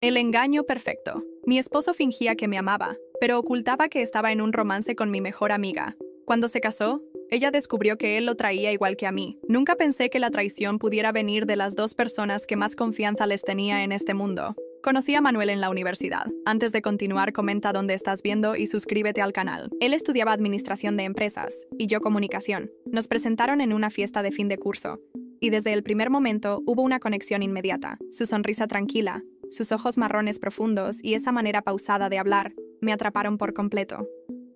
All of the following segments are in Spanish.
El engaño perfecto. Mi esposo fingía que me amaba, pero ocultaba que estaba en un romance con mi mejor amiga. Cuando se casó, ella descubrió que él lo traía igual que a mí. Nunca pensé que la traición pudiera venir de las dos personas que más confianza les tenía en este mundo. Conocí a Manuel en la universidad. Antes de continuar, comenta dónde estás viendo y suscríbete al canal. Él estudiaba administración de empresas y yo comunicación. Nos presentaron en una fiesta de fin de curso, y desde el primer momento hubo una conexión inmediata. Su sonrisa tranquila, sus ojos marrones profundos y esa manera pausada de hablar me atraparon por completo.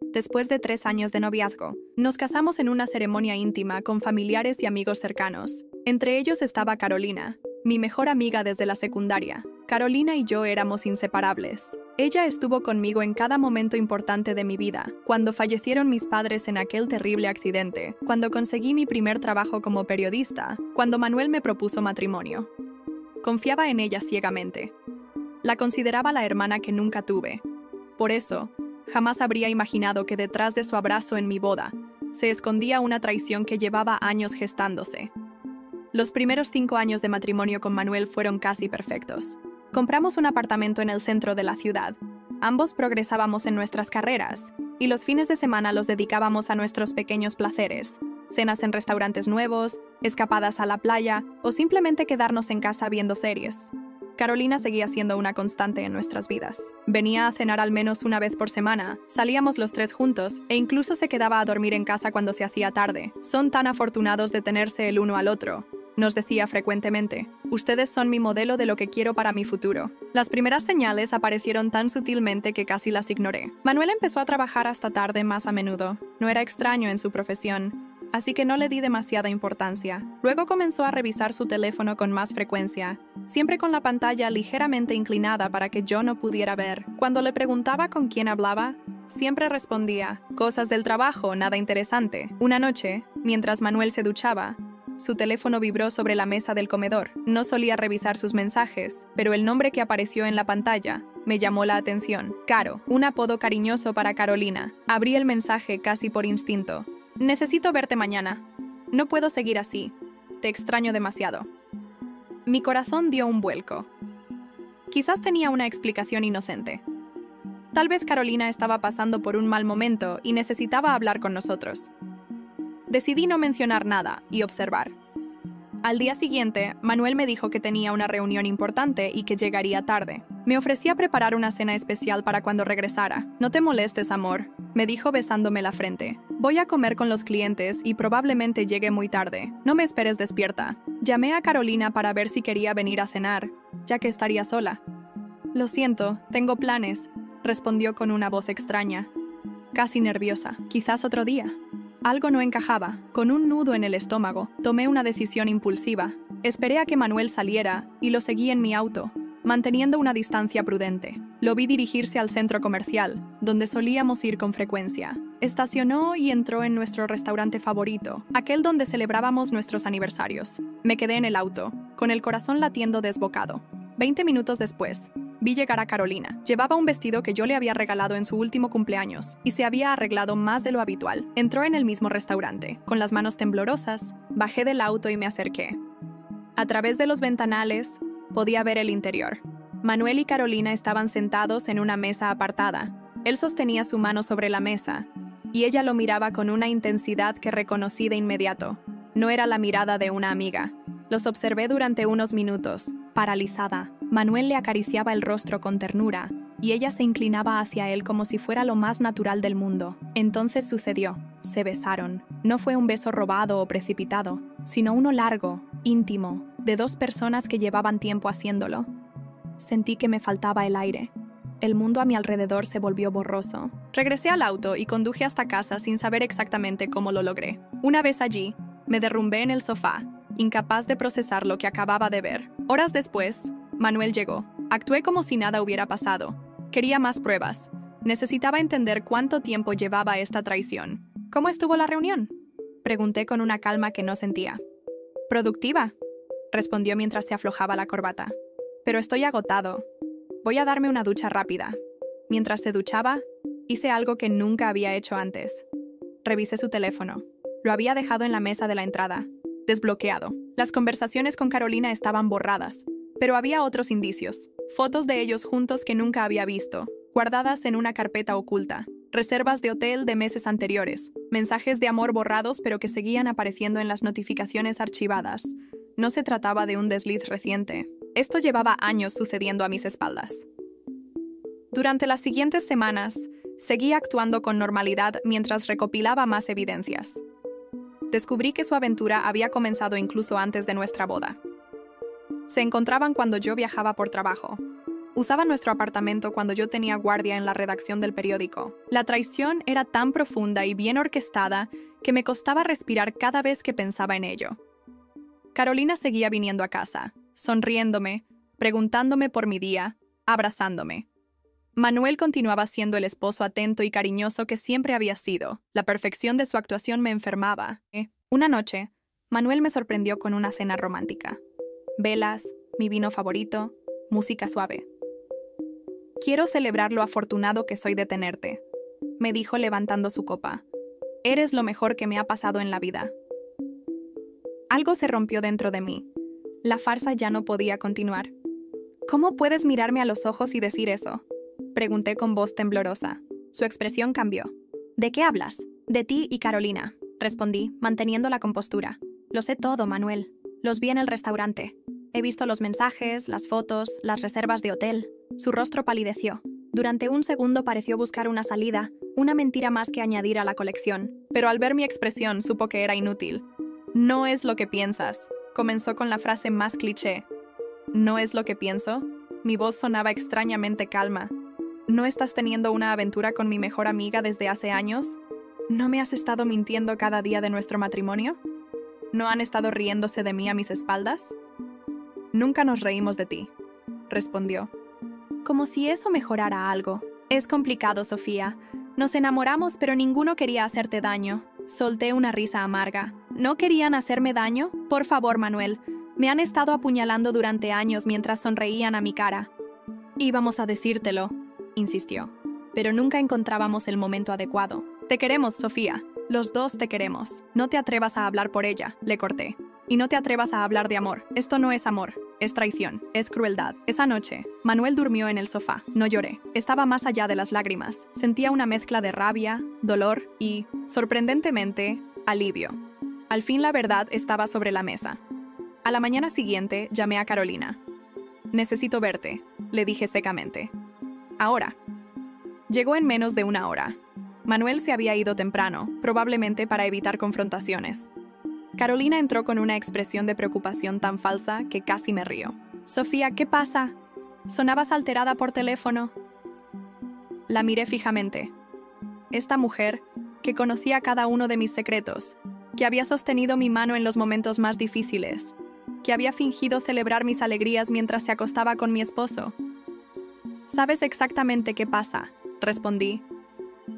Después de 3 años de noviazgo, nos casamos en una ceremonia íntima con familiares y amigos cercanos. Entre ellos estaba Carolina, mi mejor amiga desde la secundaria. Carolina y yo éramos inseparables. Ella estuvo conmigo en cada momento importante de mi vida, cuando fallecieron mis padres en aquel terrible accidente, cuando conseguí mi primer trabajo como periodista, cuando Manuel me propuso matrimonio. Confiaba en ella ciegamente. La consideraba la hermana que nunca tuve. Por eso, jamás habría imaginado que detrás de su abrazo en mi boda se escondía una traición que llevaba años gestándose. Los primeros 5 años de matrimonio con Manuel fueron casi perfectos. Compramos un apartamento en el centro de la ciudad. Ambos progresábamos en nuestras carreras, y los fines de semana los dedicábamos a nuestros pequeños placeres: cenas en restaurantes nuevos, escapadas a la playa o simplemente quedarnos en casa viendo series. Carolina seguía siendo una constante en nuestras vidas. Venía a cenar al menos una vez por semana, salíamos los 3 juntos e incluso se quedaba a dormir en casa cuando se hacía tarde. Son tan afortunados de tenerse el uno al otro, nos decía frecuentemente. Ustedes son mi modelo de lo que quiero para mi futuro. Las primeras señales aparecieron tan sutilmente que casi las ignoré. Manuel empezó a trabajar hasta tarde más a menudo. No era extraño en su profesión, así que no le di demasiada importancia. Luego comenzó a revisar su teléfono con más frecuencia, siempre con la pantalla ligeramente inclinada para que yo no pudiera ver. Cuando le preguntaba con quién hablaba, siempre respondía: cosas del trabajo, nada interesante. Una noche, mientras Manuel se duchaba, su teléfono vibró sobre la mesa del comedor. No solía revisar sus mensajes, pero el nombre que apareció en la pantalla me llamó la atención. Caro, un apodo cariñoso para Carolina. Abrí el mensaje casi por instinto. Necesito verte mañana. No puedo seguir así. Te extraño demasiado. Mi corazón dio un vuelco. Quizás tenía una explicación inocente. Tal vez Carolina estaba pasando por un mal momento y necesitaba hablar con nosotros. Decidí no mencionar nada y observar. Al día siguiente, Manuel me dijo que tenía una reunión importante y que llegaría tarde. Me ofrecía preparar una cena especial para cuando regresara. No te molestes, amor, me dijo besándome la frente. Voy a comer con los clientes y probablemente llegue muy tarde. No me esperes despierta. Llamé a Carolina para ver si quería venir a cenar, ya que estaría sola. Lo siento, tengo planes, respondió con una voz extraña, casi nerviosa. Quizás otro día. Algo no encajaba. Con un nudo en el estómago, tomé una decisión impulsiva. Esperé a que Manuel saliera y lo seguí en mi auto, manteniendo una distancia prudente. Lo vi dirigirse al centro comercial, donde solíamos ir con frecuencia. Estacionó y entró en nuestro restaurante favorito, aquel donde celebrábamos nuestros aniversarios. Me quedé en el auto, con el corazón latiendo desbocado. 20 minutos después, vi llegar a Carolina. Llevaba un vestido que yo le había regalado en su último cumpleaños y se había arreglado más de lo habitual. Entró en el mismo restaurante. Con las manos temblorosas, bajé del auto y me acerqué. A través de los ventanales, podía ver el interior. Manuel y Carolina estaban sentados en una mesa apartada. Él sostenía su mano sobre la mesa y ella lo miraba con una intensidad que reconocí de inmediato. No era la mirada de una amiga. Los observé durante unos minutos, paralizada. Manuel le acariciaba el rostro con ternura y ella se inclinaba hacia él como si fuera lo más natural del mundo. Entonces sucedió. Se besaron. No fue un beso robado o precipitado, sino uno largo, íntimo, de 2 personas que llevaban tiempo haciéndolo. Sentí que me faltaba el aire. El mundo a mi alrededor se volvió borroso. Regresé al auto y conduje hasta casa sin saber exactamente cómo lo logré. Una vez allí, me derrumbé en el sofá, incapaz de procesar lo que acababa de ver. Horas después, Manuel llegó. Actué como si nada hubiera pasado. Quería más pruebas. Necesitaba entender cuánto tiempo llevaba esta traición. ¿Cómo estuvo la reunión?, pregunté con una calma que no sentía. «Productiva», respondió mientras se aflojaba la corbata. «Pero estoy agotado. Voy a darme una ducha rápida». Mientras se duchaba, hice algo que nunca había hecho antes. Revisé su teléfono. Lo había dejado en la mesa de la entrada, desbloqueado. Las conversaciones con Carolina estaban borradas, Pero había otros indicios. Fotos de ellos juntos que nunca había visto, guardadas en una carpeta oculta. Reservas de hotel de meses anteriores. Mensajes de amor borrados pero que seguían apareciendo en las notificaciones archivadas. No se trataba de un desliz reciente. Esto llevaba años sucediendo a mis espaldas. Durante las siguientes semanas, seguí actuando con normalidad mientras recopilaba más evidencias. Descubrí que su aventura había comenzado incluso antes de nuestra boda. Se encontraban cuando yo viajaba por trabajo. Usaba nuestro apartamento cuando yo tenía guardia en la redacción del periódico. La traición era tan profunda y bien orquestada que me costaba respirar cada vez que pensaba en ello. Carolina seguía viniendo a casa, sonriéndome, preguntándome por mi día, abrazándome. Manuel continuaba siendo el esposo atento y cariñoso que siempre había sido. La perfección de su actuación me enfermaba. Una noche, Manuel me sorprendió con una cena romántica. Velas, mi vino favorito, música suave. «Quiero celebrar lo afortunado que soy de tenerte», me dijo levantando su copa. «Eres lo mejor que me ha pasado en la vida». Algo se rompió dentro de mí. La farsa ya no podía continuar. «¿Cómo puedes mirarme a los ojos y decir eso?», pregunté con voz temblorosa. Su expresión cambió. «¿De qué hablas?». «De ti y Carolina», respondí, manteniendo la compostura. «Lo sé todo, Manuel. Los vi en el restaurante. He visto los mensajes, las fotos, las reservas de hotel». Su rostro palideció. Durante un segundo pareció buscar una salida, una mentira más que añadir a la colección. Pero al ver mi expresión supo que era inútil. «No es lo que piensas», comenzó con la frase más cliché. «¿No es lo que pienso?». Mi voz sonaba extrañamente calma. «¿No estás teniendo una aventura con mi mejor amiga desde hace años? ¿No me has estado mintiendo cada día de nuestro matrimonio? ¿No han estado riéndose de mí a mis espaldas?». «Nunca nos reímos de ti», respondió. Como si eso mejorara algo. «Es complicado, Sofía. Nos enamoramos, pero ninguno quería hacerte daño». Solté una risa amarga. «¿No querían hacerme daño? Por favor, Manuel. Me han estado apuñalando durante años mientras sonreían a mi cara». «Íbamos a decírtelo», insistió. «Pero nunca encontrábamos el momento adecuado». «Te queremos, Sofía. Los dos te queremos. No te atrevas a hablar por ella», le corté. «Y no te atrevas a hablar de amor. Esto no es amor. Es traición, es crueldad». Esa noche, Manuel durmió en el sofá. No lloré. Estaba más allá de las lágrimas. Sentía una mezcla de rabia, dolor y, sorprendentemente, alivio. Al fin la verdad estaba sobre la mesa. A la mañana siguiente, llamé a Carolina. «Necesito verte», le dije secamente. «Ahora». Llegó en menos de una hora. Manuel se había ido temprano, probablemente para evitar confrontaciones. Carolina entró con una expresión de preocupación tan falsa que casi me río. «Sofía, ¿qué pasa? Sonabas alterada por teléfono». La miré fijamente. Esta mujer, que conocía cada uno de mis secretos, que había sostenido mi mano en los momentos más difíciles, que había fingido celebrar mis alegrías mientras se acostaba con mi esposo. «Sabes exactamente qué pasa», respondí.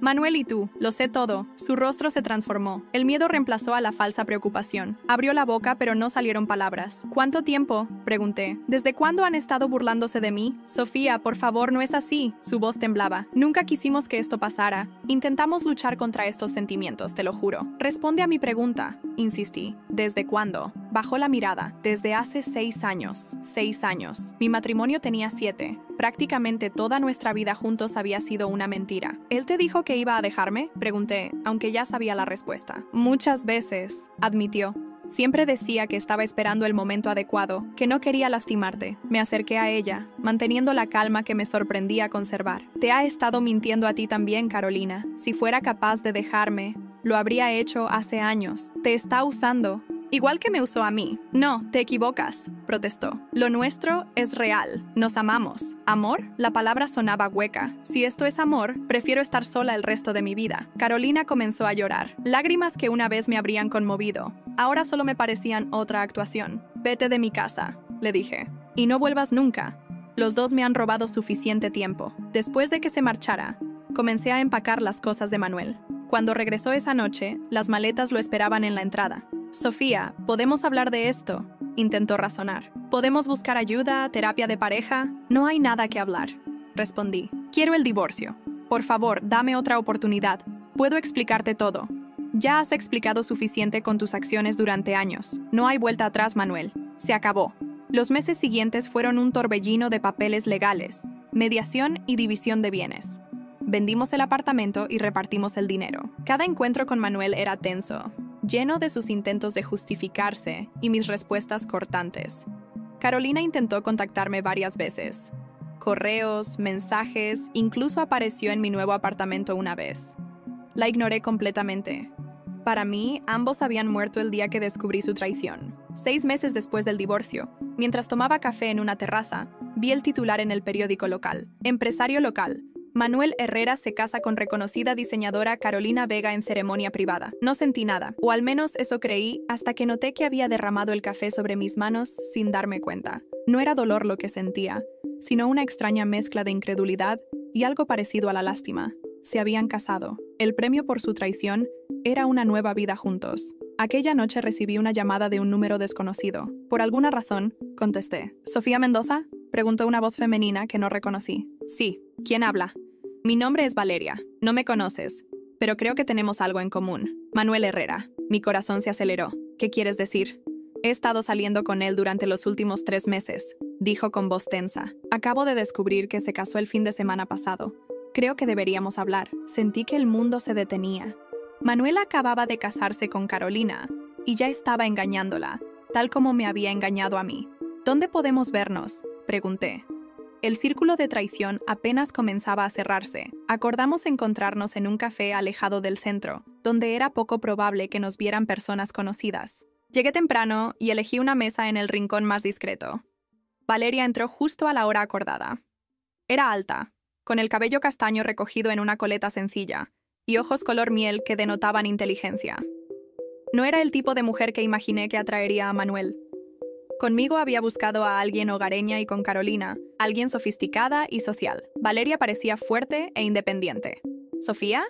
«Manuel y tú, lo sé todo». Su rostro se transformó. El miedo reemplazó a la falsa preocupación. Abrió la boca, pero no salieron palabras. «¿Cuánto tiempo?», pregunté. «¿Desde cuándo han estado burlándose de mí?». «Sofía, por favor, no es así». Su voz temblaba. «Nunca quisimos que esto pasara. Intentamos luchar contra estos sentimientos, te lo juro». «Responde a mi pregunta», insistí. «¿Desde cuándo?». Bajó la mirada. «Desde hace 6 años». 6 años. Mi matrimonio tenía 7. Prácticamente toda nuestra vida juntos había sido una mentira. «¿Él te dijo que iba a dejarme?», pregunté, aunque ya sabía la respuesta. «Muchas veces», admitió. «Siempre decía que estaba esperando el momento adecuado, que no quería lastimarte». Me acerqué a ella, manteniendo la calma que me sorprendía conservar. «Te ha estado mintiendo a ti también, Carolina. Si fuera capaz de dejarme, lo habría hecho hace años. Te está usando. Igual que me usó a mí». «No, te equivocas», protestó. «Lo nuestro es real. Nos amamos». ¿Amor? La palabra sonaba hueca. Si esto es amor, prefiero estar sola el resto de mi vida. Carolina comenzó a llorar. Lágrimas que una vez me habrían conmovido. Ahora solo me parecían otra actuación. «Vete de mi casa», le dije. «Y no vuelvas nunca. Los dos me han robado suficiente tiempo». Después de que se marchara, comencé a empacar las cosas de Manuel. Cuando regresó esa noche, las maletas lo esperaban en la entrada. «Sofía, ¿podemos hablar de esto?», intentó razonar. «¿Podemos buscar ayuda, terapia de pareja?». «No hay nada que hablar», respondí. «Quiero el divorcio. Por favor, dame otra oportunidad. Puedo explicarte todo». «Ya has explicado suficiente con tus acciones durante años. No hay vuelta atrás, Manuel. Se acabó». Los meses siguientes fueron un torbellino de papeles legales, mediación y división de bienes. Vendimos el apartamento y repartimos el dinero. Cada encuentro con Manuel era tenso, lleno de sus intentos de justificarse y mis respuestas cortantes. Carolina intentó contactarme varias veces. Correos, mensajes, incluso apareció en mi nuevo apartamento una vez. La ignoré completamente. Para mí, ambos habían muerto el día que descubrí su traición. 6 meses después del divorcio, mientras tomaba café en una terraza, vi el titular en el periódico local. Empresario local. Manuel Herrera se casa con reconocida diseñadora Carolina Vega en ceremonia privada. No sentí nada, o al menos eso creí, hasta que noté que había derramado el café sobre mis manos sin darme cuenta. No era dolor lo que sentía, sino una extraña mezcla de incredulidad y algo parecido a la lástima. Se habían casado. El premio por su traición era una nueva vida juntos. Aquella noche recibí una llamada de un número desconocido. Por alguna razón, contesté. ¿Sofía Mendoza?, preguntó una voz femenina que no reconocí. Sí. ¿Quién habla? Mi nombre es Valeria. No me conoces, pero creo que tenemos algo en común. Manuel Herrera. Mi corazón se aceleró. ¿Qué quieres decir? He estado saliendo con él durante los últimos 3 meses, dijo con voz tensa. Acabo de descubrir que se casó el fin de semana pasado. Creo que deberíamos hablar. Sentí que el mundo se detenía. Manuel acababa de casarse con Carolina y ya estaba engañándola, tal como me había engañado a mí. ¿Dónde podemos vernos?, pregunté. El círculo de traición apenas comenzaba a cerrarse. Acordamos encontrarnos en un café alejado del centro, donde era poco probable que nos vieran personas conocidas. Llegué temprano y elegí una mesa en el rincón más discreto. Valeria entró justo a la hora acordada. Era alta, con el cabello castaño recogido en una coleta sencilla, y ojos color miel que denotaban inteligencia. No era el tipo de mujer que imaginé que atraería a Manuel. Conmigo había buscado a alguien hogareña y con Carolina, alguien sofisticada y social. Valeria parecía fuerte e independiente. ¿Sofía?,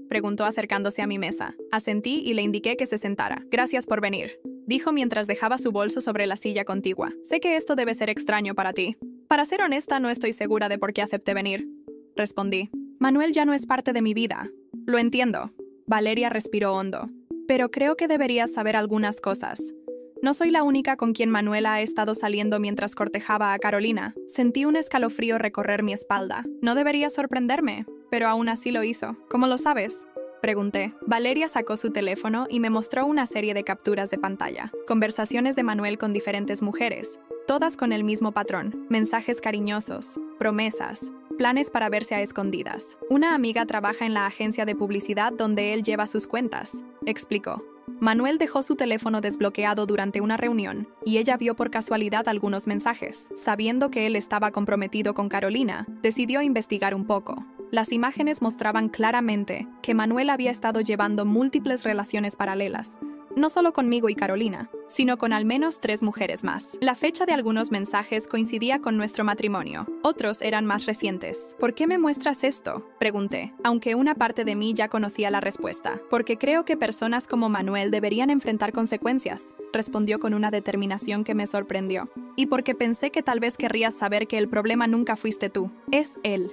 preguntó acercándose a mi mesa. Asentí y le indiqué que se sentara. Gracias por venir, dijo mientras dejaba su bolso sobre la silla contigua. Sé que esto debe ser extraño para ti. Para ser honesta, no estoy segura de por qué acepté venir, respondí. Manuel ya no es parte de mi vida. Lo entiendo. Valeria respiró hondo. Pero creo que deberías saber algunas cosas. No soy la única con quien Manuel ha estado saliendo mientras cortejaba a Carolina. Sentí un escalofrío recorrer mi espalda. No debería sorprenderme, pero aún así lo hizo. ¿Cómo lo sabes?, pregunté. Valeria sacó su teléfono y me mostró una serie de capturas de pantalla. Conversaciones de Manuel con diferentes mujeres, todas con el mismo patrón. Mensajes cariñosos, promesas, planes para verse a escondidas. Una amiga trabaja en la agencia de publicidad donde él lleva sus cuentas, explicó. Manuel dejó su teléfono desbloqueado durante una reunión y ella vio por casualidad algunos mensajes. Sabiendo que él estaba comprometido con Carolina, decidió investigar un poco. Las imágenes mostraban claramente que Manuel había estado llevando múltiples relaciones paralelas, no solo conmigo y Carolina, sino con al menos 3 mujeres más. La fecha de algunos mensajes coincidía con nuestro matrimonio, otros eran más recientes. ¿Por qué me muestras esto?, pregunté, aunque una parte de mí ya conocía la respuesta. Porque creo que personas como Manuel deberían enfrentar consecuencias, respondió con una determinación que me sorprendió. Y porque pensé que tal vez querrías saber que el problema nunca fuiste tú, es él.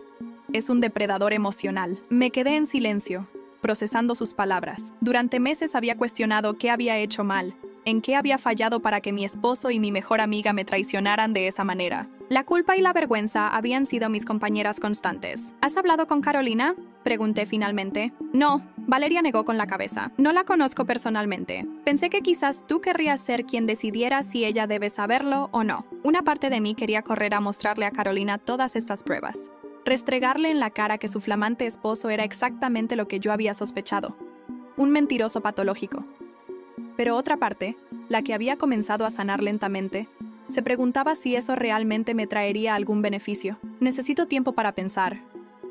Es un depredador emocional. Me quedé en silencio, procesando sus palabras. Durante meses había cuestionado qué había hecho mal, en qué había fallado para que mi esposo y mi mejor amiga me traicionaran de esa manera. La culpa y la vergüenza habían sido mis compañeras constantes. ¿Has hablado con Carolina?, pregunté finalmente. No, Valeria negó con la cabeza. No la conozco personalmente. Pensé que quizás tú querrías ser quien decidiera si ella debe saberlo o no. Una parte de mí quería correr a mostrarle a Carolina todas estas pruebas. Restregarle en la cara que su flamante esposo era exactamente lo que yo había sospechado. Un mentiroso patológico. Pero otra parte, la que había comenzado a sanar lentamente, se preguntaba si eso realmente me traería algún beneficio. Necesito tiempo para pensar,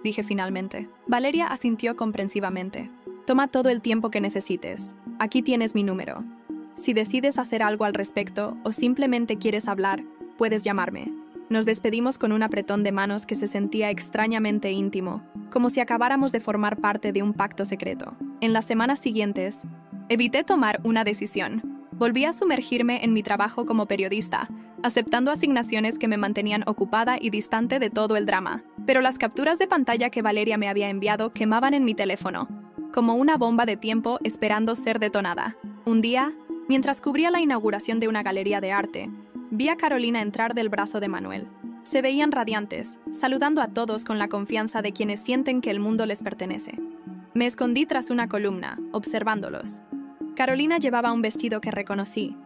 dije finalmente. Valeria asintió comprensivamente. Toma todo el tiempo que necesites. Aquí tienes mi número. Si decides hacer algo al respecto o simplemente quieres hablar, puedes llamarme. Nos despedimos con un apretón de manos que se sentía extrañamente íntimo, como si acabáramos de formar parte de un pacto secreto. En las semanas siguientes, evité tomar una decisión. Volví a sumergirme en mi trabajo como periodista, aceptando asignaciones que me mantenían ocupada y distante de todo el drama. Pero las capturas de pantalla que Valeria me había enviado quemaban en mi teléfono, como una bomba de tiempo esperando ser detonada. Un día, mientras cubría la inauguración de una galería de arte, Vi a Carolina entrar del brazo de Manuel. Se veían radiantes, saludando a todos con la confianza de quienes sienten que el mundo les pertenece. Me escondí tras una columna, observándolos. Carolina llevaba un vestido que reconocí.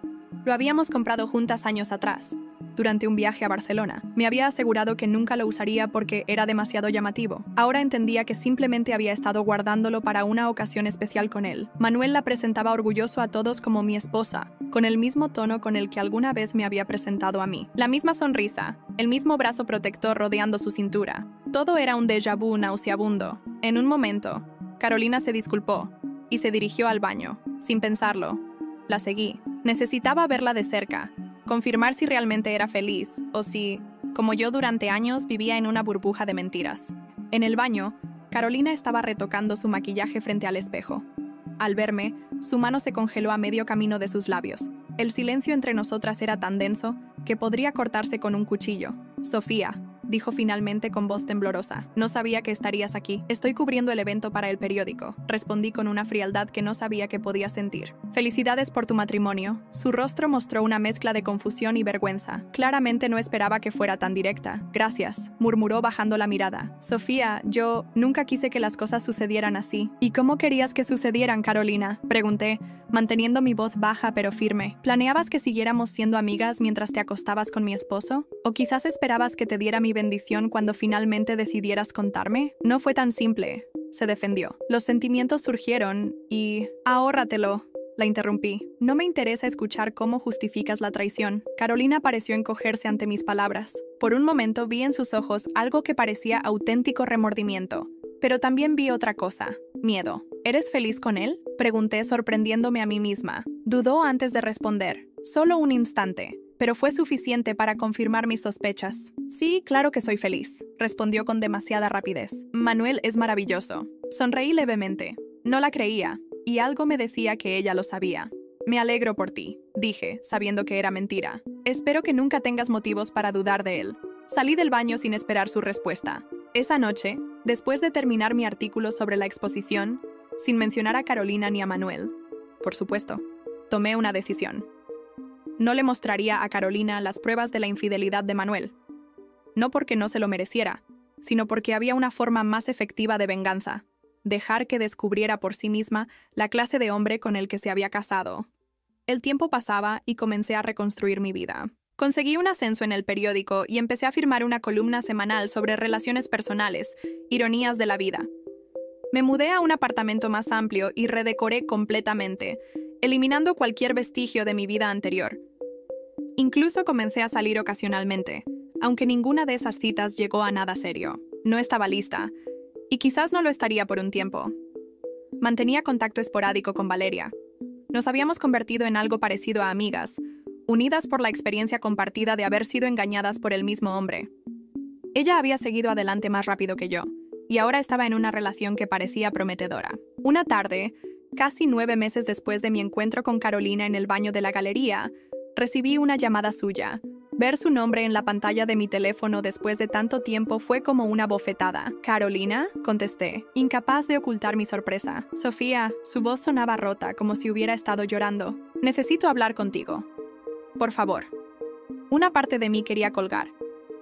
Lo habíamos comprado juntas años atrás, durante un viaje a Barcelona. Me había asegurado que nunca lo usaría porque era demasiado llamativo. Ahora entendía que simplemente había estado guardándolo para una ocasión especial con él. Manuel la presentaba orgulloso a todos como mi esposa, con el mismo tono con el que alguna vez me había presentado a mí. La misma sonrisa, el mismo brazo protector rodeando su cintura. Todo era un déjà vu nauseabundo. En un momento, Carolina se disculpó y se dirigió al baño. Sin pensarlo, la seguí. Necesitaba verla de cerca, confirmar si realmente era feliz o si, como yo durante años, vivía en una burbuja de mentiras. En el baño, Carolina estaba retocando su maquillaje frente al espejo. Al verme, su mano se congeló a medio camino de sus labios. El silencio entre nosotras era tan denso que podría cortarse con un cuchillo. «Sofía», dijo finalmente con voz temblorosa. «No sabía que estarías aquí. Estoy cubriendo el evento para el periódico», respondí con una frialdad que no sabía que podía sentir. «Felicidades por tu matrimonio». Su rostro mostró una mezcla de confusión y vergüenza. Claramente no esperaba que fuera tan directa. «Gracias», murmuró bajando la mirada. «Sofía, yo nunca quise que las cosas sucedieran así». «¿Y cómo querías que sucedieran, Carolina?», pregunté, manteniendo mi voz baja pero firme. «¿Planeabas que siguiéramos siendo amigas mientras te acostabas con mi esposo? ¿O quizás esperabas que te diera mi bendición cuando finalmente decidieras contarme? No fue tan simple», se defendió. «Los sentimientos surgieron y... ahórratelo», la interrumpí. «No me interesa escuchar cómo justificas la traición». Carolina pareció encogerse ante mis palabras. Por un momento vi en sus ojos algo que parecía auténtico remordimiento. Pero también vi otra cosa, miedo. «¿Eres feliz con él?», pregunté sorprendiéndome a mí misma. Dudó antes de responder. Solo un instante, pero fue suficiente para confirmar mis sospechas. «Sí, claro que soy feliz», respondió con demasiada rapidez. «Manuel es maravilloso». Sonreí levemente. No la creía, y algo me decía que ella lo sabía. «Me alegro por ti», dije, sabiendo que era mentira. «Espero que nunca tengas motivos para dudar de él». Salí del baño sin esperar su respuesta. Esa noche, después de terminar mi artículo sobre la exposición, sin mencionar a Carolina ni a Manuel, por supuesto, tomé una decisión. No le mostraría a Carolina las pruebas de la infidelidad de Manuel. No porque no se lo mereciera, sino porque había una forma más efectiva de venganza: dejar que descubriera por sí misma la clase de hombre con el que se había casado. El tiempo pasaba y comencé a reconstruir mi vida. Conseguí un ascenso en el periódico y empecé a firmar una columna semanal sobre relaciones personales, ironías de la vida. Me mudé a un apartamento más amplio y redecoré completamente, eliminando cualquier vestigio de mi vida anterior. Incluso comencé a salir ocasionalmente, aunque ninguna de esas citas llegó a nada serio. No estaba lista, y quizás no lo estaría por un tiempo. Mantenía contacto esporádico con Valeria. Nos habíamos convertido en algo parecido a amigas, unidas por la experiencia compartida de haber sido engañadas por el mismo hombre. Ella había seguido adelante más rápido que yo, y ahora estaba en una relación que parecía prometedora. Una tarde, casi 9 meses después de mi encuentro con Carolina en el baño de la galería, recibí una llamada suya. Ver su nombre en la pantalla de mi teléfono después de tanto tiempo fue como una bofetada. «¿Carolina?», contesté, incapaz de ocultar mi sorpresa. «Sofía», su voz sonaba rota, como si hubiera estado llorando. «Necesito hablar contigo. Por favor». Una parte de mí quería colgar,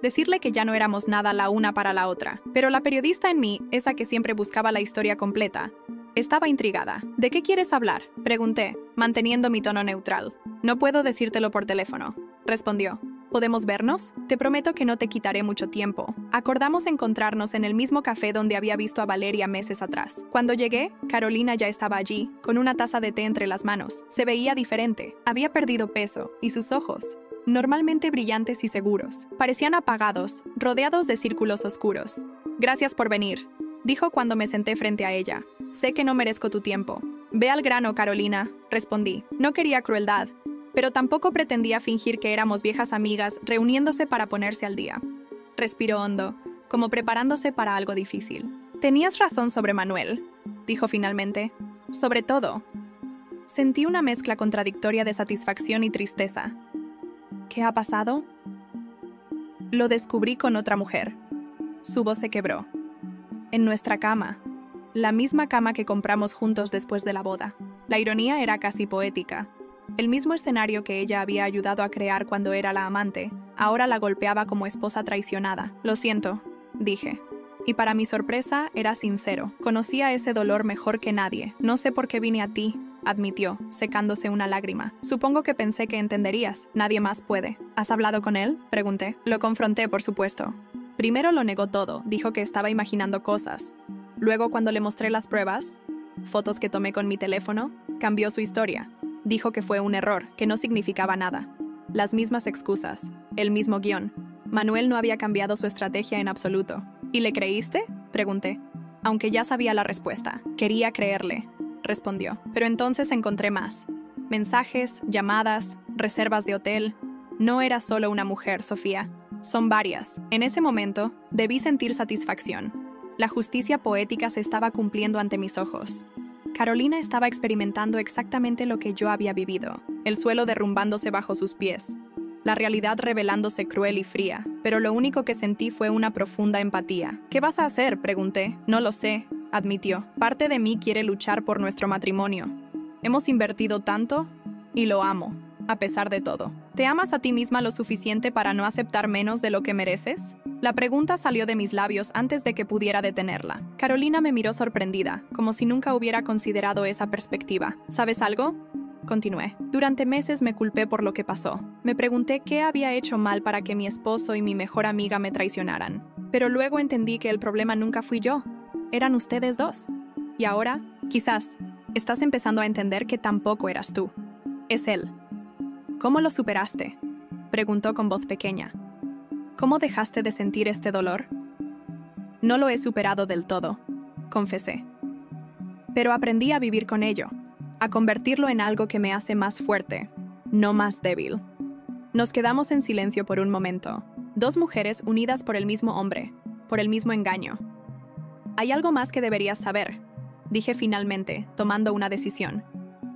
decirle que ya no éramos nada la una para la otra, pero la periodista en mí, esa que siempre buscaba la historia completa, estaba intrigada. «¿De qué quieres hablar?», pregunté, manteniendo mi tono neutral. «No puedo decírtelo por teléfono», respondió. «¿Podemos vernos? Te prometo que no te quitaré mucho tiempo». Acordamos encontrarnos en el mismo café donde había visto a Valeria meses atrás. Cuando llegué, Carolina ya estaba allí, con una taza de té entre las manos. Se veía diferente. Había perdido peso, y sus ojos, normalmente brillantes y seguros, parecían apagados, rodeados de círculos oscuros. «Gracias por venir», dijo cuando me senté frente a ella. «Sé que no merezco tu tiempo». «Ve al grano, Carolina», respondí. No quería crueldad, pero tampoco pretendía fingir que éramos viejas amigas reuniéndose para ponerse al día. Respiró hondo, como preparándose para algo difícil. «Tenías razón sobre Manuel», dijo finalmente. «Sobre todo». Sentí una mezcla contradictoria de satisfacción y tristeza. «¿Qué ha pasado?». «Lo descubrí con otra mujer». Su voz se quebró. «En nuestra cama. La misma cama que compramos juntos después de la boda». La ironía era casi poética. El mismo escenario que ella había ayudado a crear cuando era la amante, ahora la golpeaba como esposa traicionada. Lo siento, dije. Y para mi sorpresa, era sincero. Conocía ese dolor mejor que nadie. No sé por qué vine a ti, admitió, secándose una lágrima. Supongo que pensé que entenderías. Nadie más puede. ¿Has hablado con él?, pregunté. Lo confronté, por supuesto. Primero lo negó todo, dijo que estaba imaginando cosas. Luego, cuando le mostré las pruebas, fotos que tomé con mi teléfono, cambió su historia. Dijo que fue un error, que no significaba nada. Las mismas excusas, el mismo guión. Manuel no había cambiado su estrategia en absoluto. ¿Y le creíste?, pregunté. Aunque ya sabía la respuesta. Quería creerle, respondió. Pero entonces encontré más. Mensajes, llamadas, reservas de hotel. No era solo una mujer, Sofía. Son varias. En ese momento, debí sentir satisfacción. La justicia poética se estaba cumpliendo ante mis ojos. Carolina estaba experimentando exactamente lo que yo había vivido, el suelo derrumbándose bajo sus pies, la realidad revelándose cruel y fría, pero lo único que sentí fue una profunda empatía. ¿Qué vas a hacer?, pregunté. No lo sé, admitió. Parte de mí quiere luchar por nuestro matrimonio. Hemos invertido tanto y lo amo, a pesar de todo. ¿Te amas a ti misma lo suficiente para no aceptar menos de lo que mereces? La pregunta salió de mis labios antes de que pudiera detenerla. Carolina me miró sorprendida, como si nunca hubiera considerado esa perspectiva. ¿Sabes algo?, continué. Durante meses me culpé por lo que pasó. Me pregunté qué había hecho mal para que mi esposo y mi mejor amiga me traicionaran. Pero luego entendí que el problema nunca fui yo. Eran ustedes dos. Y ahora, quizás, estás empezando a entender que tampoco eras tú. Es él. ¿Cómo lo superaste?, preguntó con voz pequeña. ¿Cómo dejaste de sentir este dolor? No lo he superado del todo, confesé. Pero aprendí a vivir con ello, a convertirlo en algo que me hace más fuerte, no más débil. Nos quedamos en silencio por un momento, dos mujeres unidas por el mismo hombre, por el mismo engaño. Hay algo más que deberías saber, dije finalmente, tomando una decisión.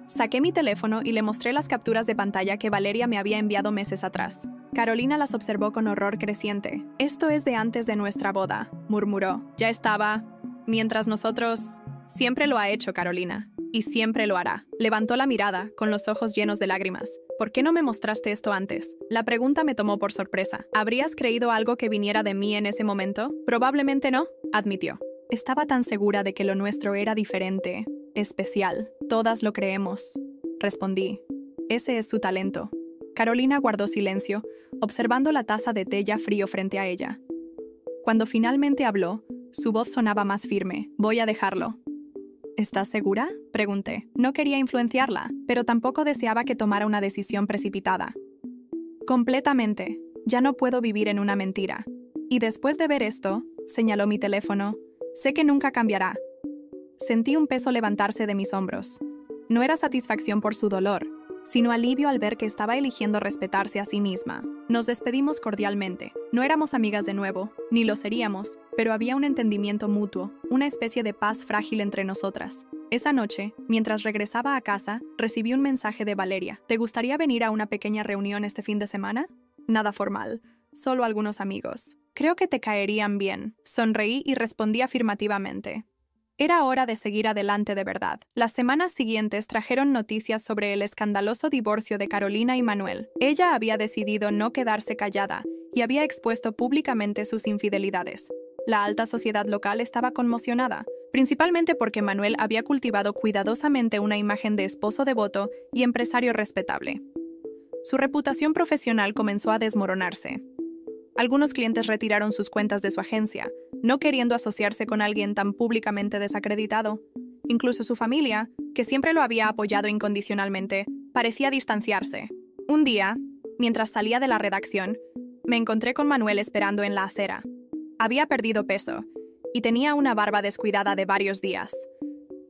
Saqué mi teléfono y le mostré las capturas de pantalla que Valeria me había enviado meses atrás. Carolina las observó con horror creciente. «Esto es de antes de nuestra boda», murmuró. «Ya estaba. Mientras nosotros...» «Siempre lo ha hecho, Carolina. Y siempre lo hará». Levantó la mirada, con los ojos llenos de lágrimas. «¿Por qué no me mostraste esto antes?». La pregunta me tomó por sorpresa. ¿Habrías creído algo que viniera de mí en ese momento? Probablemente no, admitió. Estaba tan segura de que lo nuestro era diferente, especial. Todas lo creemos, respondí. Ese es su talento. Carolina guardó silencio, observando la taza de té ya frío frente a ella. Cuando finalmente habló, su voz sonaba más firme. «Voy a dejarlo». ¿Estás segura?, pregunté. No quería influenciarla, pero tampoco deseaba que tomara una decisión precipitada. Completamente. Ya no puedo vivir en una mentira. Y después de ver esto, señaló mi teléfono, sé que nunca cambiará. Sentí un peso levantarse de mis hombros. No era satisfacción por su dolor, sino alivio al ver que estaba eligiendo respetarse a sí misma. Nos despedimos cordialmente. No éramos amigas de nuevo, ni lo seríamos, pero había un entendimiento mutuo, una especie de paz frágil entre nosotras. Esa noche, mientras regresaba a casa, recibí un mensaje de Valeria. ¿Te gustaría venir a una pequeña reunión este fin de semana? Nada formal, solo algunos amigos. Creo que te caerían bien. Sonreí y respondí afirmativamente. Era hora de seguir adelante de verdad. Las semanas siguientes trajeron noticias sobre el escandaloso divorcio de Carolina y Manuel. Ella había decidido no quedarse callada y había expuesto públicamente sus infidelidades. La alta sociedad local estaba conmocionada, principalmente porque Manuel había cultivado cuidadosamente una imagen de esposo devoto y empresario respetable. Su reputación profesional comenzó a desmoronarse. Algunos clientes retiraron sus cuentas de su agencia, no queriendo asociarse con alguien tan públicamente desacreditado. Incluso su familia, que siempre lo había apoyado incondicionalmente, parecía distanciarse. Un día, mientras salía de la redacción, me encontré con Manuel esperando en la acera. Había perdido peso y tenía una barba descuidada de varios días.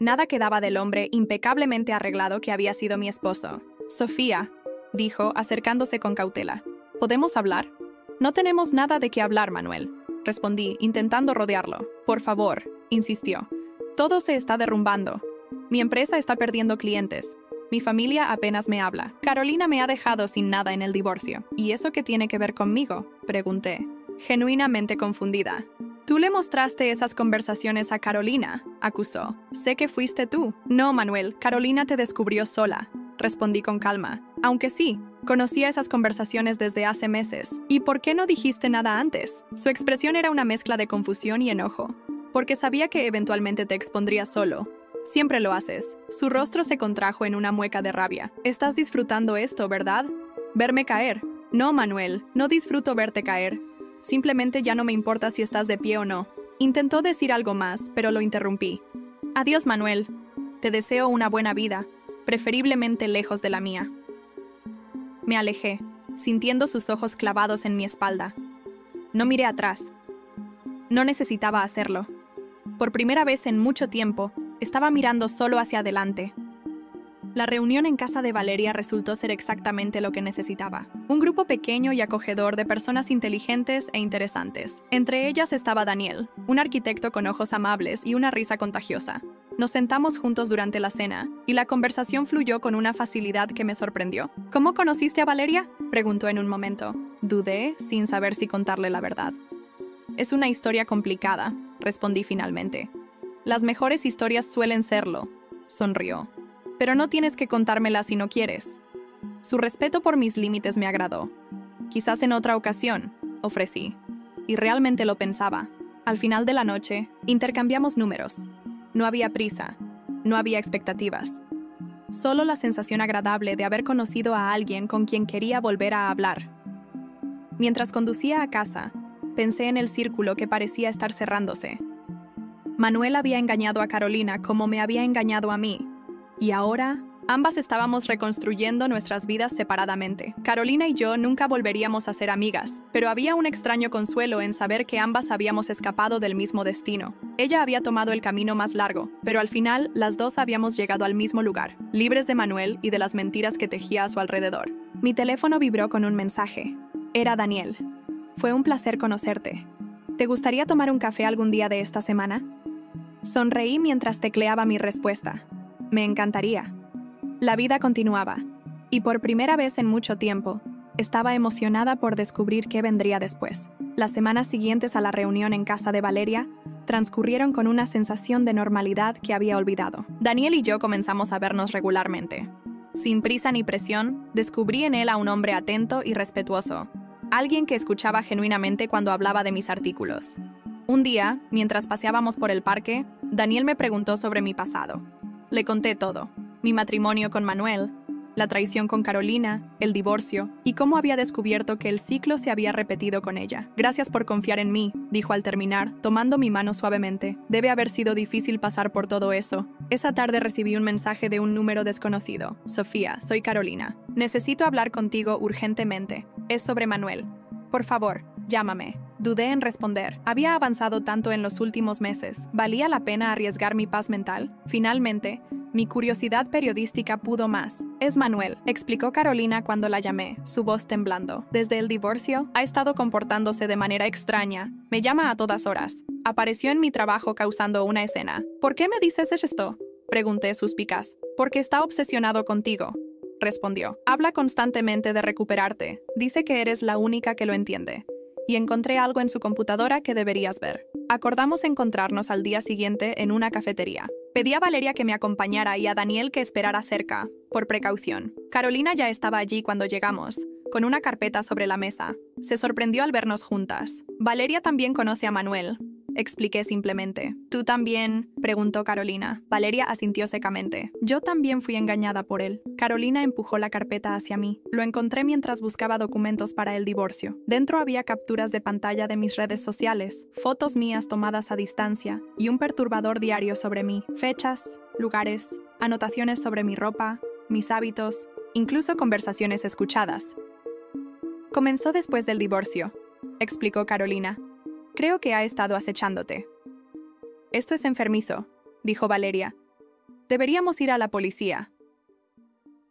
Nada quedaba del hombre impecablemente arreglado que había sido mi esposo. «Sofía», dijo, acercándose con cautela. «¿Podemos hablar?» «No tenemos nada de qué hablar, Manuel», respondí, intentando rodearlo. «Por favor», insistió. «Todo se está derrumbando. Mi empresa está perdiendo clientes. Mi familia apenas me habla. Carolina me ha dejado sin nada en el divorcio». «¿Y eso qué tiene que ver conmigo?», pregunté, genuinamente confundida. «Tú le mostraste esas conversaciones a Carolina», acusó. «Sé que fuiste tú». «No, Manuel, Carolina te descubrió sola. respondí con calma. Aunque sí, conocía esas conversaciones desde hace meses. ¿Y por qué no dijiste nada antes? Su expresión era una mezcla de confusión y enojo, porque sabía que eventualmente te expondrías solo. Siempre lo haces. Su rostro se contrajo en una mueca de rabia. Estás disfrutando esto, ¿verdad? Verme caer. No, Manuel, no disfruto verte caer. Simplemente ya no me importa si estás de pie o no. Intentó decir algo más, pero lo interrumpí. Adiós, Manuel. Te deseo una buena vida, preferiblemente lejos de la mía. Me alejé, sintiendo sus ojos clavados en mi espalda. No miré atrás. No necesitaba hacerlo. Por primera vez en mucho tiempo, estaba mirando solo hacia adelante. La reunión en casa de Valeria resultó ser exactamente lo que necesitaba. Un grupo pequeño y acogedor de personas inteligentes e interesantes. Entre ellas estaba Daniel, un arquitecto con ojos amables y una risa contagiosa. Nos sentamos juntos durante la cena, y la conversación fluyó con una facilidad que me sorprendió. ¿Cómo conociste a Valeria?, preguntó en un momento. Dudé, sin saber si contarle la verdad. Es una historia complicada, respondí finalmente. Las mejores historias suelen serlo, sonrió. Pero no tienes que contármela si no quieres. Su respeto por mis límites me agradó. Quizás en otra ocasión, ofrecí. Y realmente lo pensaba. Al final de la noche, intercambiamos números. No había prisa, no había expectativas. Solo la sensación agradable de haber conocido a alguien con quien quería volver a hablar. Mientras conducía a casa, pensé en el círculo que parecía estar cerrándose. Manuel había engañado a Carolina como me había engañado a mí. Y ahora, ambas estábamos reconstruyendo nuestras vidas separadamente. Carolina y yo nunca volveríamos a ser amigas, pero había un extraño consuelo en saber que ambas habíamos escapado del mismo destino. Ella había tomado el camino más largo, pero al final las dos habíamos llegado al mismo lugar, libres de Manuel y de las mentiras que tejía a su alrededor. Mi teléfono vibró con un mensaje. Era Daniel. Fue un placer conocerte. ¿Te gustaría tomar un café algún día de esta semana? Sonreí mientras tecleaba mi respuesta. Me encantaría. La vida continuaba, y por primera vez en mucho tiempo, estaba emocionada por descubrir qué vendría después. Las semanas siguientes a la reunión en casa de Valeria transcurrieron con una sensación de normalidad que había olvidado. Daniel y yo comenzamos a vernos regularmente. Sin prisa ni presión, descubrí en él a un hombre atento y respetuoso, alguien que escuchaba genuinamente cuando hablaba de mis artículos. Un día, mientras paseábamos por el parque, Daniel me preguntó sobre mi pasado. Le conté todo. Mi matrimonio con Manuel, la traición con Carolina, el divorcio, y cómo había descubierto que el ciclo se había repetido con ella. Gracias por confiar en mí, dijo al terminar, tomando mi mano suavemente. Debe haber sido difícil pasar por todo eso. Esa tarde recibí un mensaje de un número desconocido. Sofía, soy Carolina. Necesito hablar contigo urgentemente. Es sobre Manuel. Por favor, llámame. Dudé en responder. Había avanzado tanto en los últimos meses. ¿Valía la pena arriesgar mi paz mental? Finalmente, mi curiosidad periodística pudo más. Es Manuel, explicó Carolina cuando la llamé, su voz temblando. Desde el divorcio, ha estado comportándose de manera extraña. Me llama a todas horas. Apareció en mi trabajo causando una escena. ¿Por qué me dices esto?, pregunté suspicaz. Porque está obsesionado contigo, respondió. Habla constantemente de recuperarte. Dice que eres la única que lo entiende. Y encontré algo en su computadora que deberías ver. Acordamos encontrarnos al día siguiente en una cafetería. Pedí a Valeria que me acompañara y a Daniel que esperara cerca, por precaución. Carolina ya estaba allí cuando llegamos, con una carpeta sobre la mesa. Se sorprendió al vernos juntas. Valeria también conoce a Manuel, expliqué simplemente. ¿Tú también?, preguntó Carolina. Valeria asintió secamente. Yo también fui engañada por él. Carolina empujó la carpeta hacia mí. Lo encontré mientras buscaba documentos para el divorcio. Dentro había capturas de pantalla de mis redes sociales, fotos mías tomadas a distancia y un perturbador diario sobre mí. Fechas, lugares, anotaciones sobre mi ropa, mis hábitos, incluso conversaciones escuchadas. Comenzó después del divorcio, explicó Carolina. Creo que ha estado acechándote. Esto es enfermizo, dijo Valeria. Deberíamos ir a la policía.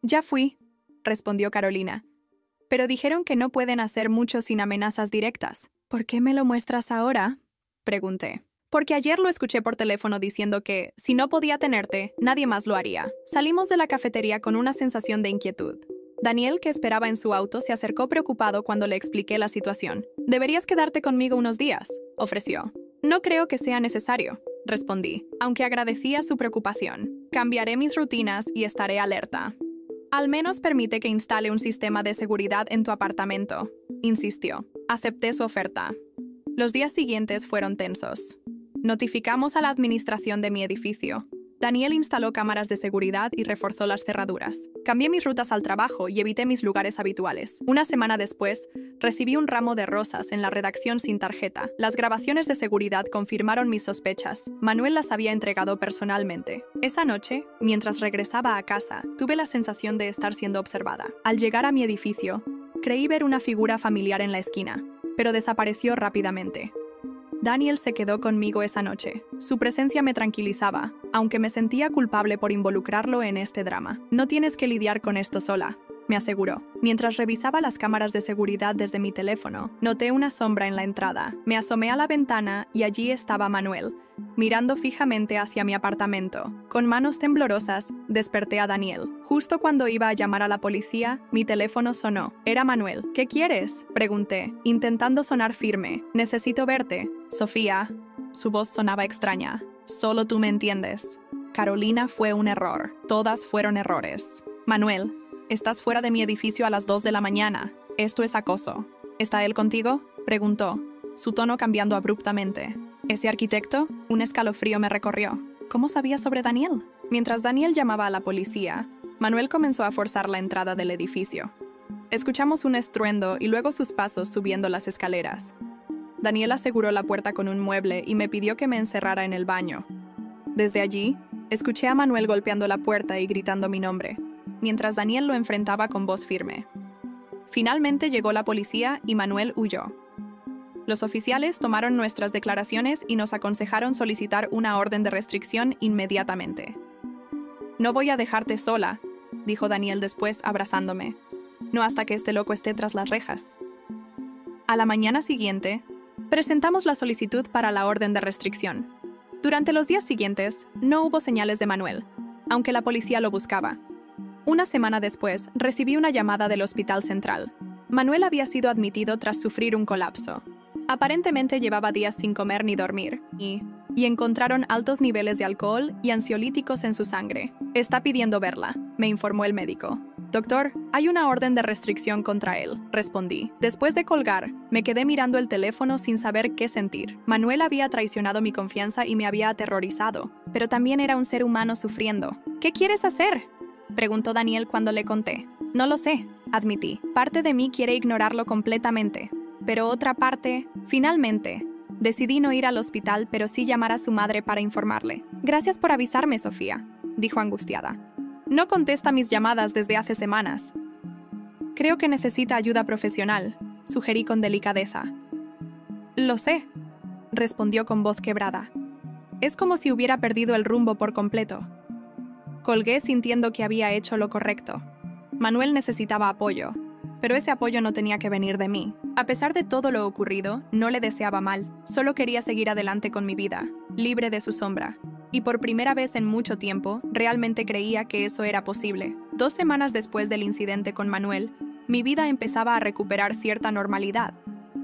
Ya fui, respondió Carolina. Pero dijeron que no pueden hacer mucho sin amenazas directas. ¿Por qué me lo muestras ahora?, pregunté. Porque ayer lo escuché por teléfono diciendo que, si no podía tenerte, nadie más lo haría. Salimos de la cafetería con una sensación de inquietud. Daniel, que esperaba en su auto, se acercó preocupado cuando le expliqué la situación. «Deberías quedarte conmigo unos días», ofreció. «No creo que sea necesario», respondí, aunque agradecía su preocupación. «Cambiaré mis rutinas y estaré alerta». Al menos permite que instale un sistema de seguridad en tu apartamento, insistió. Acepté su oferta. Los días siguientes fueron tensos. Notificamos a la administración de mi edificio. Daniel instaló cámaras de seguridad y reforzó las cerraduras. Cambié mis rutas al trabajo y evité mis lugares habituales. Una semana después, recibí un ramo de rosas en la redacción sin tarjeta. Las grabaciones de seguridad confirmaron mis sospechas. Manuel las había entregado personalmente. Esa noche, mientras regresaba a casa, tuve la sensación de estar siendo observada. Al llegar a mi edificio, creí ver una figura familiar en la esquina, pero desapareció rápidamente. Daniel se quedó conmigo esa noche. Su presencia me tranquilizaba, aunque me sentía culpable por involucrarlo en este drama. No tienes que lidiar con esto sola, me aseguró. Mientras revisaba las cámaras de seguridad desde mi teléfono, noté una sombra en la entrada. Me asomé a la ventana y allí estaba Manuel, mirando fijamente hacia mi apartamento. Con manos temblorosas, desperté a Daniel. Justo cuando iba a llamar a la policía, mi teléfono sonó. Era Manuel. ¿Qué quieres?, pregunté, intentando sonar firme. Necesito verte. Sofía. Su voz sonaba extraña. Solo tú me entiendes. Carolina fue un error. Todas fueron errores. Manuel, estás fuera de mi edificio a las 2 de la mañana. Esto es acoso. ¿Está él contigo?, preguntó, su tono cambiando abruptamente. ¿Ese arquitecto? Un escalofrío me recorrió. ¿Cómo sabía sobre Daniel? Mientras Daniel llamaba a la policía, Manuel comenzó a forzar la entrada del edificio. Escuchamos un estruendo y luego sus pasos subiendo las escaleras. Daniel aseguró la puerta con un mueble y me pidió que me encerrara en el baño. Desde allí, escuché a Manuel golpeando la puerta y gritando mi nombre, mientras Daniel lo enfrentaba con voz firme. Finalmente llegó la policía y Manuel huyó. Los oficiales tomaron nuestras declaraciones y nos aconsejaron solicitar una orden de restricción inmediatamente. No voy a dejarte sola, dijo Daniel después, abrazándome. No hasta que este loco esté tras las rejas. A la mañana siguiente, presentamos la solicitud para la orden de restricción. Durante los días siguientes, no hubo señales de Manuel, aunque la policía lo buscaba. Una semana después, recibí una llamada del Hospital Central. Manuel había sido admitido tras sufrir un colapso. Aparentemente llevaba días sin comer ni dormir, y encontraron altos niveles de alcohol y ansiolíticos en su sangre. Está pidiendo verla, me informó el médico. Doctor, hay una orden de restricción contra él, respondí. Después de colgar, me quedé mirando el teléfono sin saber qué sentir. Manuel había traicionado mi confianza y me había aterrorizado, pero también era un ser humano sufriendo. ¿Qué quieres hacer?, preguntó Daniel cuando le conté. No lo sé, admití. Parte de mí quiere ignorarlo completamente, pero otra parte, finalmente, decidí no ir al hospital, pero sí llamar a su madre para informarle. Gracias por avisarme, Sofía, dijo angustiada. No contesta mis llamadas desde hace semanas. Creo que necesita ayuda profesional, sugerí con delicadeza. Lo sé, respondió con voz quebrada. Es como si hubiera perdido el rumbo por completo. Colgué sintiendo que había hecho lo correcto. Manuel necesitaba apoyo, pero ese apoyo no tenía que venir de mí. A pesar de todo lo ocurrido, no le deseaba mal. Solo quería seguir adelante con mi vida, libre de su sombra. Y por primera vez en mucho tiempo, realmente creía que eso era posible. 2 semanas después del incidente con Manuel, mi vida empezaba a recuperar cierta normalidad.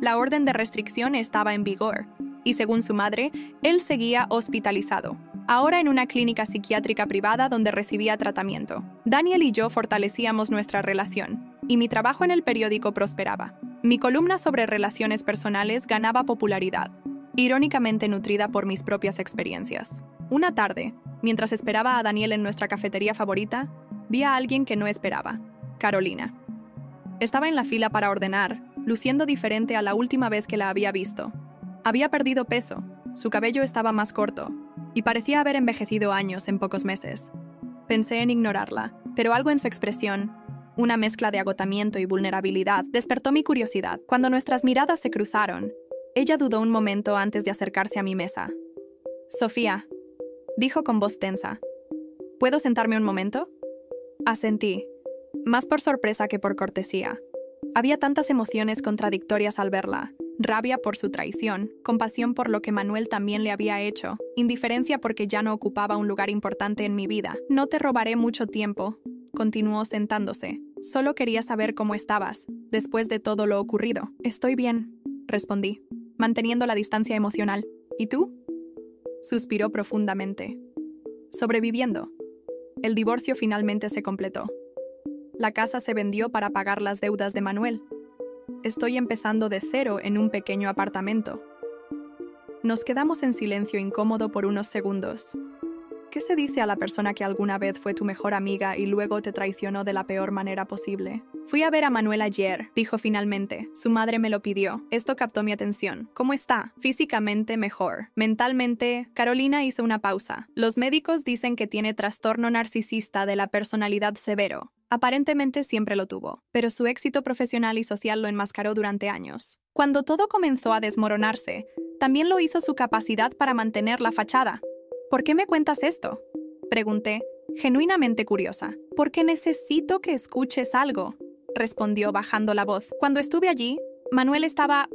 La orden de restricción estaba en vigor, y según su madre, él seguía hospitalizado, ahora en una clínica psiquiátrica privada donde recibía tratamiento. Daniel y yo fortalecíamos nuestra relación, y mi trabajo en el periódico prosperaba. Mi columna sobre relaciones personales ganaba popularidad, irónicamente nutrida por mis propias experiencias. Una tarde, mientras esperaba a Daniel en nuestra cafetería favorita, vi a alguien que no esperaba, Carolina. Estaba en la fila para ordenar, luciendo diferente a la última vez que la había visto. Había perdido peso, su cabello estaba más corto, y parecía haber envejecido años en pocos meses. Pensé en ignorarla, pero algo en su expresión, una mezcla de agotamiento y vulnerabilidad, despertó mi curiosidad. Cuando nuestras miradas se cruzaron, ella dudó un momento antes de acercarse a mi mesa. Sofía, dijo con voz tensa. ¿Puedo sentarme un momento? Asentí, más por sorpresa que por cortesía. Había tantas emociones contradictorias al verla. Rabia por su traición, compasión por lo que Manuel también le había hecho, indiferencia porque ya no ocupaba un lugar importante en mi vida. No te robaré mucho tiempo, continuó sentándose. Solo quería saber cómo estabas, después de todo lo ocurrido. Estoy bien, respondí, manteniendo la distancia emocional. ¿Y tú? Suspiró profundamente. Sobreviviendo. El divorcio finalmente se completó. La casa se vendió para pagar las deudas de Manuel. Estoy empezando de cero en un pequeño apartamento. Nos quedamos en silencio incómodo por unos segundos. ¿Qué se dice a la persona que alguna vez fue tu mejor amiga y luego te traicionó de la peor manera posible? Fui a ver a Manuel ayer, dijo finalmente. Su madre me lo pidió. Esto captó mi atención. ¿Cómo está? Físicamente mejor. Mentalmente, Carolina hizo una pausa. Los médicos dicen que tiene trastorno narcisista de la personalidad severo. Aparentemente siempre lo tuvo, pero su éxito profesional y social lo enmascaró durante años. Cuando todo comenzó a desmoronarse, también lo hizo su capacidad para mantener la fachada. ¿Por qué me cuentas esto?, pregunté, genuinamente curiosa. Porque necesito que escuches algo, respondió bajando la voz. Cuando estuve allí, Manuel estaba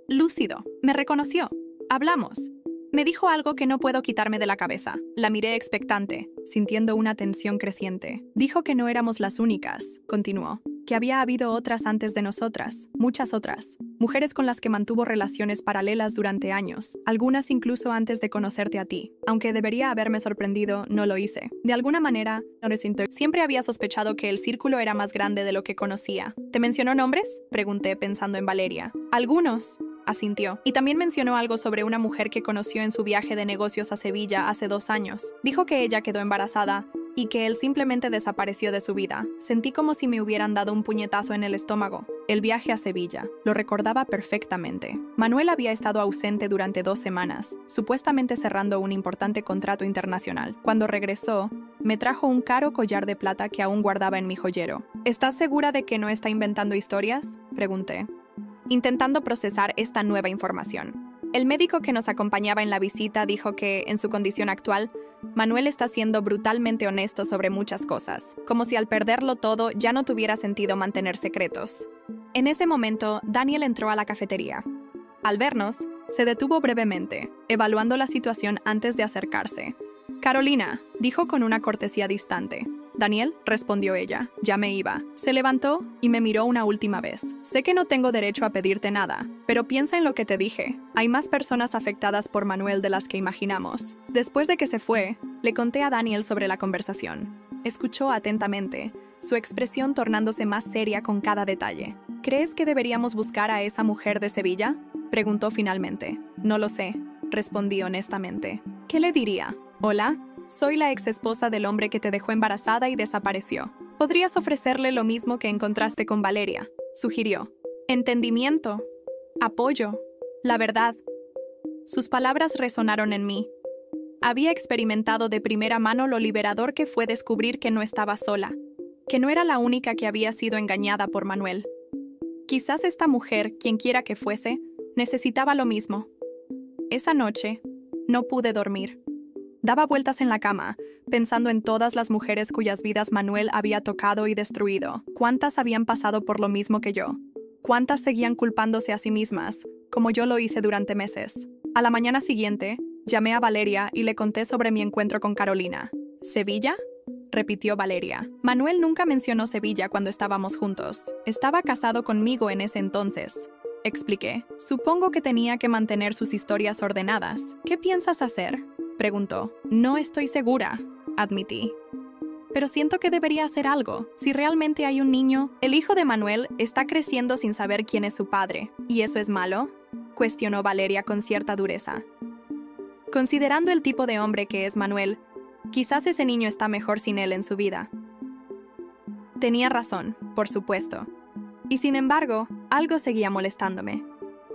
lúcido. Me reconoció. Hablamos. Me dijo algo que no puedo quitarme de la cabeza. La miré expectante, sintiendo una tensión creciente. Dijo que no éramos las únicas, continuó, que había habido otras antes de nosotras, muchas otras. Mujeres con las que mantuvo relaciones paralelas durante años, algunas incluso antes de conocerte a ti. Aunque debería haberme sorprendido, no lo hice. De alguna manera, no resintió. Siempre había sospechado que el círculo era más grande de lo que conocía. ¿Te mencionó nombres?, pregunté pensando en Valeria. Algunos, asintió. Y también mencionó algo sobre una mujer que conoció en su viaje de negocios a Sevilla hace 2 años. Dijo que ella quedó embarazada y que él simplemente desapareció de su vida. Sentí como si me hubieran dado un puñetazo en el estómago. El viaje a Sevilla. Lo recordaba perfectamente. Manuel había estado ausente durante 2 semanas, supuestamente cerrando un importante contrato internacional. Cuando regresó, me trajo un caro collar de plata que aún guardaba en mi joyero. ¿Estás segura de que no está inventando historias?, pregunté, intentando procesar esta nueva información. El médico que nos acompañaba en la visita dijo que, en su condición actual, Manuel está siendo brutalmente honesto sobre muchas cosas, como si al perderlo todo ya no tuviera sentido mantener secretos. En ese momento, Daniel entró a la cafetería. Al vernos, se detuvo brevemente, evaluando la situación antes de acercarse. «Carolina», dijo con una cortesía distante. «Daniel», respondió ella, «ya me iba». Se levantó y me miró una última vez. «Sé que no tengo derecho a pedirte nada, pero piensa en lo que te dije. Hay más personas afectadas por Manuel de las que imaginamos». Después de que se fue, le conté a Daniel sobre la conversación. Escuchó atentamente, su expresión tornándose más seria con cada detalle. «¿Crees que deberíamos buscar a esa mujer de Sevilla?», preguntó finalmente. «No lo sé», respondí honestamente. «¿Qué le diría? Hola, soy la exesposa del hombre que te dejó embarazada y desapareció. Podrías ofrecerle lo mismo que encontraste con Valeria», sugirió. «Entendimiento, apoyo, la verdad». Sus palabras resonaron en mí. Había experimentado de primera mano lo liberador que fue descubrir que no estaba sola, que no era la única que había sido engañada por Manuel. Quizás esta mujer, quien quiera que fuese, necesitaba lo mismo. Esa noche, no pude dormir. Daba vueltas en la cama, pensando en todas las mujeres cuyas vidas Manuel había tocado y destruido. ¿Cuántas habían pasado por lo mismo que yo? ¿Cuántas seguían culpándose a sí mismas, como yo lo hice durante meses? A la mañana siguiente, llamé a Valeria y le conté sobre mi encuentro con Carolina. ¿Sevilla?, repitió Valeria. Manuel nunca mencionó Sevilla cuando estábamos juntos. Estaba casado conmigo en ese entonces, expliqué. Supongo que tenía que mantener sus historias ordenadas. ¿Qué piensas hacer?, preguntó. No estoy segura, admití. Pero siento que debería hacer algo. Si realmente hay un niño, el hijo de Manuel está creciendo sin saber quién es su padre. ¿Y eso es malo?, cuestionó Valeria con cierta dureza. Considerando el tipo de hombre que es Manuel, quizás ese niño está mejor sin él en su vida. Tenía razón, por supuesto. Y sin embargo, algo seguía molestándome.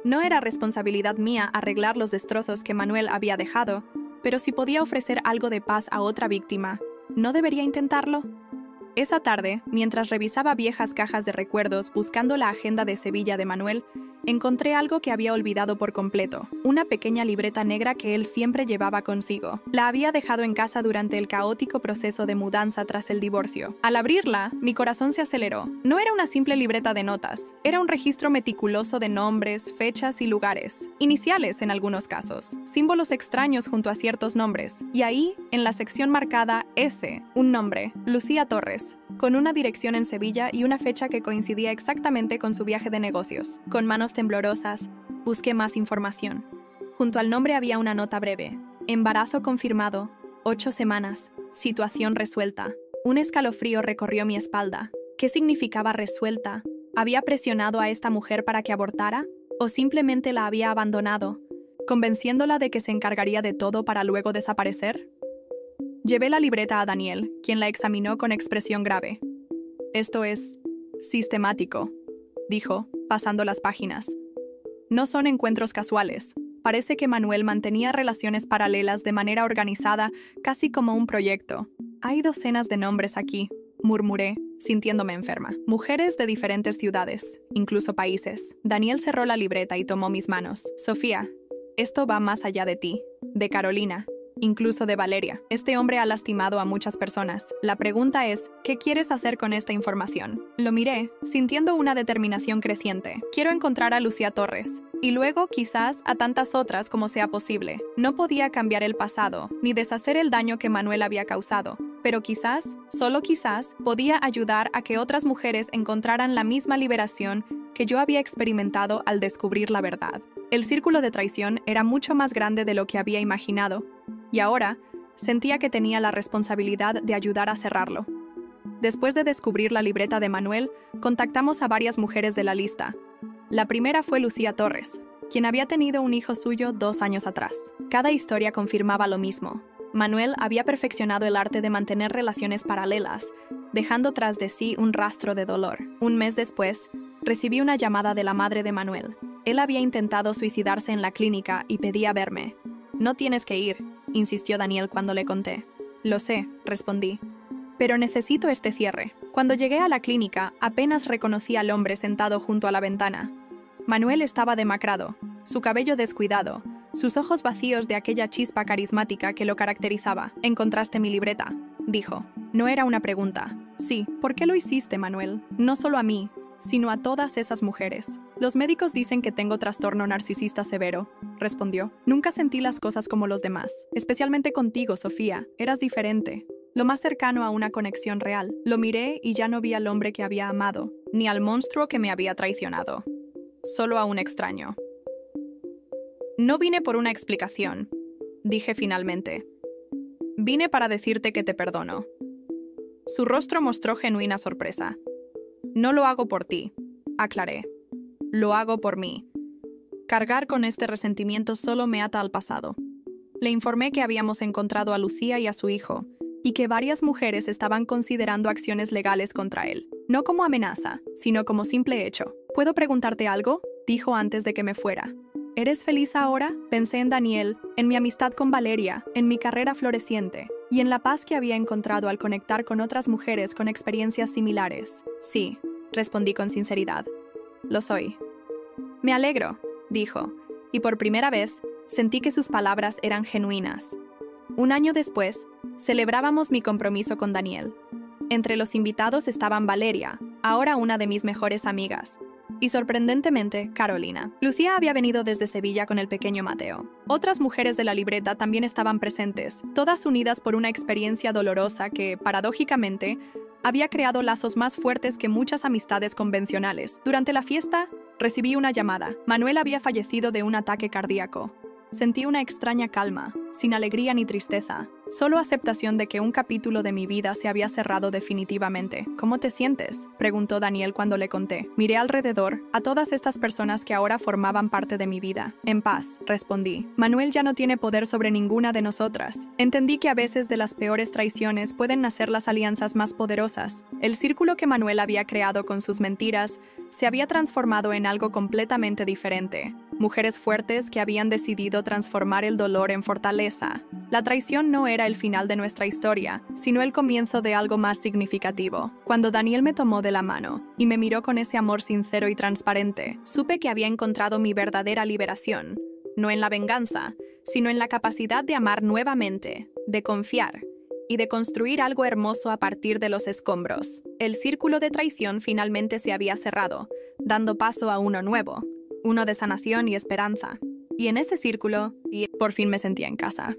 No era responsabilidad mía arreglar los destrozos que Manuel había dejado, pero si podía ofrecer algo de paz a otra víctima, ¿no debería intentarlo? Esa tarde, mientras revisaba viejas cajas de recuerdos buscando la agenda de Sevilla de Manuel, encontré algo que había olvidado por completo, una pequeña libreta negra que él siempre llevaba consigo. La había dejado en casa durante el caótico proceso de mudanza tras el divorcio. Al abrirla, mi corazón se aceleró. No era una simple libreta de notas, era un registro meticuloso de nombres, fechas y lugares, iniciales en algunos casos, símbolos extraños junto a ciertos nombres, y ahí, en la sección marcada S, un nombre, Lucía Torres, con una dirección en Sevilla y una fecha que coincidía exactamente con su viaje de negocios. Con manos temblorosas, busqué más información. Junto al nombre había una nota breve. Embarazo confirmado, 8 semanas, situación resuelta. Un escalofrío recorrió mi espalda. ¿Qué significaba resuelta? ¿Había presionado a esta mujer para que abortara? ¿O simplemente la había abandonado, convenciéndola de que se encargaría de todo para luego desaparecer? Llevé la libreta a Daniel, quien la examinó con expresión grave. «Esto es sistemático», dijo, pasando las páginas. «No son encuentros casuales. Parece que Manuel mantenía relaciones paralelas de manera organizada, casi como un proyecto. Hay docenas de nombres aquí», murmuré, sintiéndome enferma. «Mujeres de diferentes ciudades, incluso países». Daniel cerró la libreta y tomó mis manos. «Sofía, esto va más allá de ti, de Carolina, incluso de Valeria. Este hombre ha lastimado a muchas personas. La pregunta es, ¿qué quieres hacer con esta información?». Lo miré, sintiendo una determinación creciente. «Quiero encontrar a Lucía Torres. Y luego, quizás, a tantas otras como sea posible. No podía cambiar el pasado, ni deshacer el daño que Manuel había causado. Pero quizás, solo quizás, podía ayudar a que otras mujeres encontraran la misma liberación que yo había experimentado al descubrir la verdad». El círculo de traición era mucho más grande de lo que había imaginado, y ahora sentía que tenía la responsabilidad de ayudar a cerrarlo. Después de descubrir la libreta de Manuel, contactamos a varias mujeres de la lista. La primera fue Lucía Torres, quien había tenido un hijo suyo 2 años atrás. Cada historia confirmaba lo mismo. Manuel había perfeccionado el arte de mantener relaciones paralelas, dejando tras de sí un rastro de dolor. Un mes después, recibí una llamada de la madre de Manuel. Él había intentado suicidarse en la clínica y pedía verme. «No tienes que ir», insistió Daniel cuando le conté. «Lo sé», respondí. «Pero necesito este cierre». Cuando llegué a la clínica, apenas reconocí al hombre sentado junto a la ventana. Manuel estaba demacrado, su cabello descuidado, sus ojos vacíos de aquella chispa carismática que lo caracterizaba. «¿Encontraste mi libreta?», dijo. No era una pregunta. «Sí, ¿por qué lo hiciste, Manuel? No solo a mí, sino a todas esas mujeres. Los médicos dicen que tengo trastorno narcisista severo», respondió. «Nunca sentí las cosas como los demás, especialmente contigo, Sofía. Eras diferente, lo más cercano a una conexión real». Lo miré y ya no vi al hombre que había amado, ni al monstruo que me había traicionado. Solo a un extraño. «No vine por una explicación», dije finalmente. «Vine para decirte que te perdono». Su rostro mostró genuina sorpresa. «No lo hago por ti», aclaré. «Lo hago por mí. Cargar con este resentimiento solo me ata al pasado». Le informé que habíamos encontrado a Lucía y a su hijo, y que varias mujeres estaban considerando acciones legales contra él. No como amenaza, sino como simple hecho. «¿Puedo preguntarte algo?», dijo antes de que me fuera. «¿Eres feliz ahora?». Pensé en Daniel, en mi amistad con Valeria, en mi carrera floreciente, y en la paz que había encontrado al conectar con otras mujeres con experiencias similares. «Sí», respondí con sinceridad. «Lo soy». «Me alegro», dijo, y por primera vez sentí que sus palabras eran genuinas. 1 año después, celebrábamos mi compromiso con Daniel. Entre los invitados estaban Valeria, ahora una de mis mejores amigas, y sorprendentemente, Carolina. Lucía había venido desde Sevilla con el pequeño Mateo. Otras mujeres de la libreta también estaban presentes, todas unidas por una experiencia dolorosa que, paradójicamente, había creado lazos más fuertes que muchas amistades convencionales. Durante la fiesta, recibí una llamada. Manuel había fallecido de un ataque cardíaco. Sentí una extraña calma, sin alegría ni tristeza, solo aceptación de que un capítulo de mi vida se había cerrado definitivamente. «¿Cómo te sientes?», preguntó Daniel cuando le conté. Miré alrededor, a todas estas personas que ahora formaban parte de mi vida. «En paz», respondí. «Manuel ya no tiene poder sobre ninguna de nosotras». Entendí que a veces de las peores traiciones pueden nacer las alianzas más poderosas. El círculo que Manuel había creado con sus mentiras se había transformado en algo completamente diferente. Mujeres fuertes que habían decidido transformar el dolor en fortaleza. La traición no era el final de nuestra historia, sino el comienzo de algo más significativo. Cuando Daniel me tomó de la mano y me miró con ese amor sincero y transparente, supe que había encontrado mi verdadera liberación, no en la venganza, sino en la capacidad de amar nuevamente, de confiar y de construir algo hermoso a partir de los escombros. El círculo de traición finalmente se había cerrado, dando paso a uno nuevo, uno de sanación y esperanza. Y en ese círculo, por fin me sentía en casa.